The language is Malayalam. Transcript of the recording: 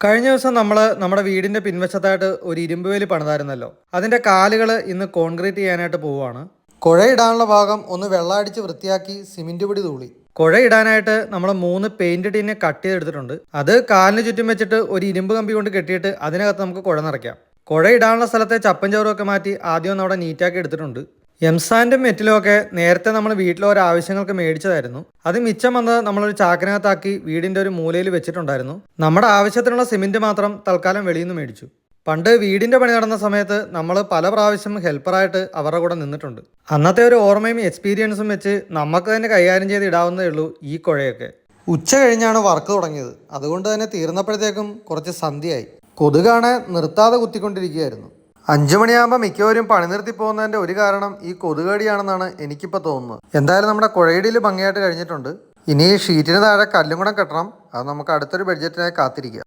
കഴിഞ്ഞ ദിവസം നമ്മൾ നമ്മുടെ വീടിന്റെ പിൻവശത്തായിട്ട് ഒരു ഇരുമ്പ് വേലി പണിതായിരുന്നല്ലോ. അതിന്റെ കാലുകൾ ഇന്ന് കോൺക്രീറ്റ് ചെയ്യാനായിട്ട് പോവുകയാണ്. കുഴയിടാനുള്ള ഭാഗം ഒന്ന് വെള്ളം അടിച്ച് വൃത്തിയാക്കി സിമെന്റ് പൊടി തൂളി. കുഴയിടാനായിട്ട് നമ്മൾ 3 പെയിന്റ് ടീനെ കട്ട് ചെയ്തെടുത്തിട്ടുണ്ട്. അത് കാലിന് ചുറ്റും വെച്ചിട്ട് ഒരു ഇരുമ്പ് കമ്പി കൊണ്ട് കെട്ടിയിട്ട് അതിനകത്ത് നമുക്ക് കുഴ നിറയ്ക്കാം. കുഴയിടാനുള്ള സ്ഥലത്തെ ചപ്പൻ ചവറുമൊക്കെ മാറ്റി ആദ്യം ഒന്ന് അവിടെ നീറ്റാക്കി എടുത്തിട്ടുണ്ട്. എംസാൻഡും മെറ്റിലും ഒക്കെ നേരത്തെ നമ്മൾ വീട്ടിൽ ഓരോ ആവശ്യങ്ങൾക്ക് മേടിച്ചതായിരുന്നു. അത് മിച്ചം വന്ന് നമ്മളൊരു ചാക്കിനകത്താക്കി വീടിന്റെ ഒരു മൂലയിൽ വെച്ചിട്ടുണ്ടായിരുന്നു. നമ്മുടെ ആവശ്യത്തിനുള്ള സിമെന്റ് മാത്രം തൽക്കാലം വെളിയിൽ നിന്ന് മേടിച്ചു. പണ്ട് വീടിന്റെ പണി നടന്ന സമയത്ത് നമ്മൾ പല പ്രാവശ്യം ഹെൽപ്പറായിട്ട് അവരുടെ കൂടെ നിന്നിട്ടുണ്ട്. അന്നത്തെ ഒരു ഓർമ്മയും എക്സ്പീരിയൻസും വെച്ച് നമുക്ക് തന്നെ കൈകാര്യം ചെയ്ത് ഇടാവുന്നതേ ഉള്ളൂ ഈ കുഴയൊക്കെ. ഉച്ച കഴിഞ്ഞാണ് വർക്ക് തുടങ്ങിയത്. അതുകൊണ്ട് തന്നെ തീർന്നപ്പോഴത്തേക്കും കുറച്ച് സന്ധ്യയായി. കൊതുകാണ് നിർത്താതെ കുത്തിക്കൊണ്ടിരിക്കുകയായിരുന്നു. 5 മണിയാകുമ്പോൾ മിക്കവരും പണി നിർത്തി പോകുന്നതിൻ്റെ ഒരു കാരണം ഈ കൊതുകടിയാണെന്നാണ് എനിക്കിപ്പോൾ തോന്നുന്നത്. എന്തായാലും നമ്മുടെ കുഴയിടിയിൽ ഭംഗിയായിട്ട് കഴിഞ്ഞിട്ടുണ്ട്. ഇനി ഷീറ്റിന് താഴെ കല്ലും കൂടെ കെട്ടണം. അത് നമുക്ക് അടുത്തൊരു ബഡ്ജറ്റിനായി കാത്തിരിക്കുക.